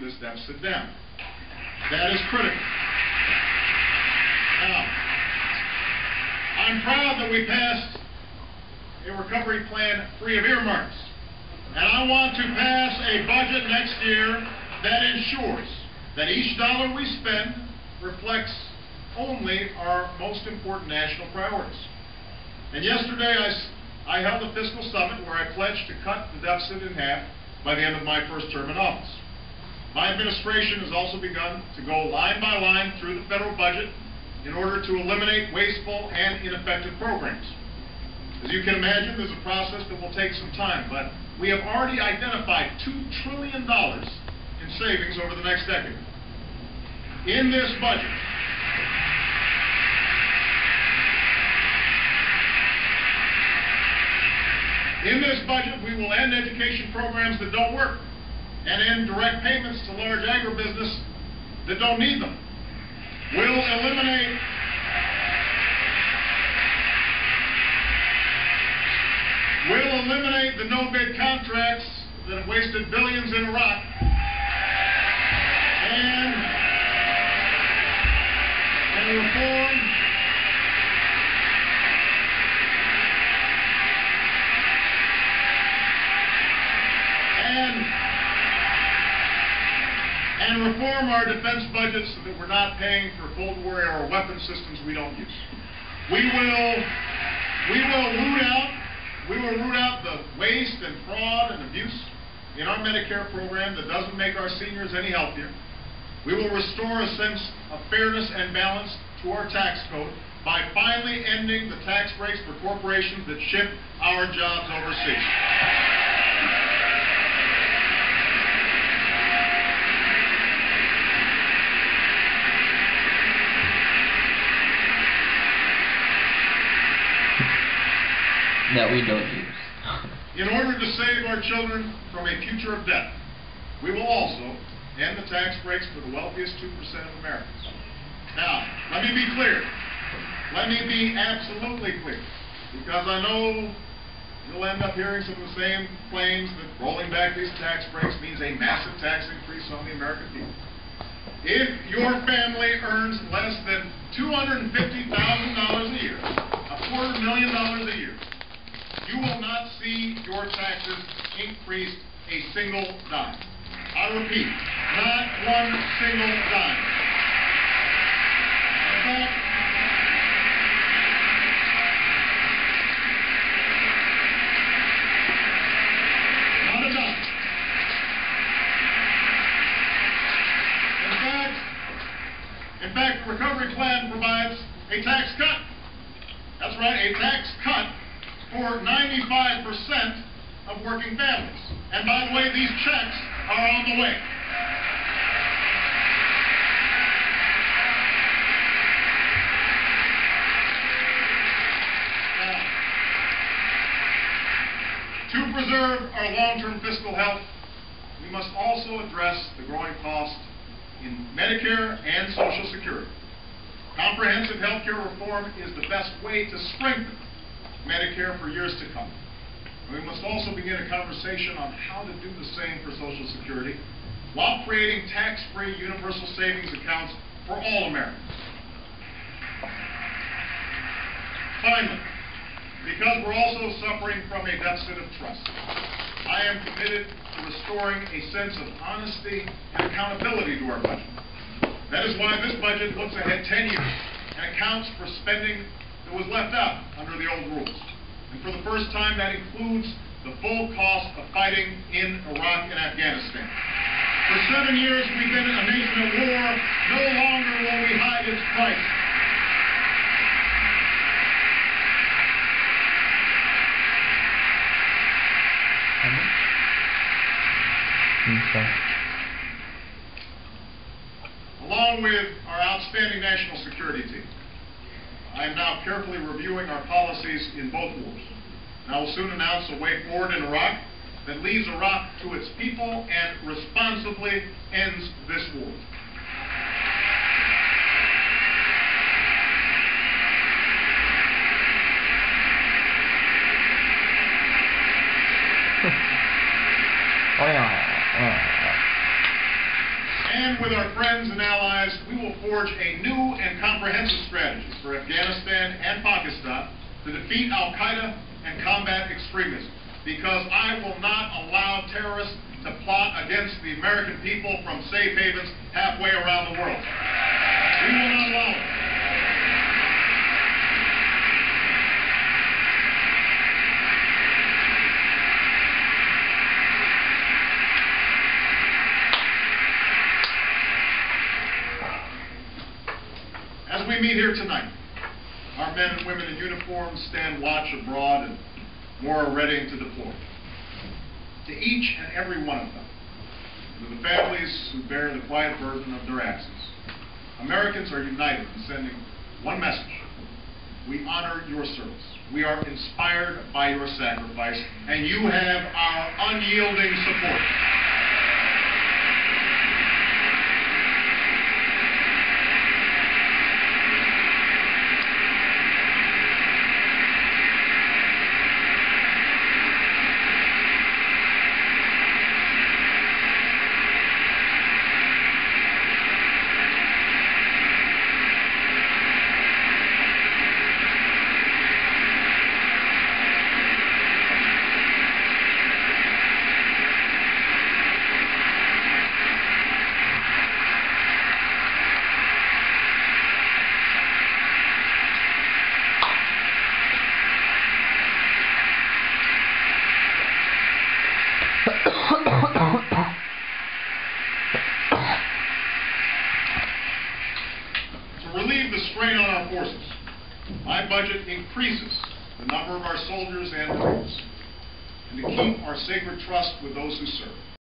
this deficit down. That is critical. Now, I'm proud that we passed a recovery plan free of earmarks. And I want to pass a budget next year that ensures that each dollar we spend reflects only our most important national priorities. And yesterday I held a fiscal summit where I pledged to cut the deficit in half by the end of my first term in office. My administration has also begun to go line by line through the federal budget in order to eliminate wasteful and ineffective programs. As you can imagine, there's a process that will take some time, but we have already identified $2 trillion in savings over the next decade. In this budget, we will end education programs that don't work and end direct payments to large agribusiness that don't need them. We'll eliminate the no-bid contracts that have wasted billions in Iraq and reform our defense budgets so that we're not paying for Cold War era weapon systems we don't use. We will root out the waste and fraud and abuse in our Medicare program that doesn't make our seniors any healthier. We will restore a sense of fairness and balance to our tax code by finally ending the tax breaks for corporations that ship our jobs overseas. That we don't use. In order to save our children from a future of debt, we will also end the tax breaks for the wealthiest 2% of Americans. Now, let me be clear. Let me be absolutely clear, because I know you'll end up hearing some of the same claims that rolling back these tax breaks means a massive tax increase on the American people. If your family earns less than $250,000 a year, $250,000 a year, you will not see your taxes increase a single dime. I repeat, not one single dime. Not a dime. In fact, the recovery plan provides a tax cut. That's right, a tax cut for 95% of working families. And by the way, these checks are on the way. Now, to preserve our long-term fiscal health, we must also address the growing cost in Medicare and Social Security. Comprehensive health care reform is the best way to strengthen Medicare for years to come. We must also begin a conversation on how to do the same for Social Security while creating tax-free universal savings accounts for all Americans. Finally, because we're also suffering from a deficit of trust, I am committed to restoring a sense of honesty and accountability to our budget. That is why this budget looks ahead 10 years and accounts for spending that was left out under the old rules. And for the first time, that includes the full cost of fighting in Iraq and Afghanistan. For 7 years, we've been a nation at war. No longer will we hide its price. Along with our outstanding national security team, I am now carefully reviewing our policies in both wars. And I will soon announce a way forward in Iraq that leaves Iraq to its people and responsibly ends this war. And with our friends and allies, we will forge a new and comprehensive strategy for Afghanistan and Pakistan to defeat al-Qaeda and combat extremism, because I will not allow terrorists to plot against the American people from safe havens halfway around the world. We will not allow it. As we meet here tonight, our men and women in uniform stand watch abroad and more are ready to deploy. To each and every one of them, to the families who bear the quiet burden of their absence, Americans are united in sending one message. We honor your service. We are inspired by your sacrifice, and you have our unyielding support. To relieve the strain on our forces, my budget increases the number of our soldiers and troops, and to keep our sacred trust with those who serve.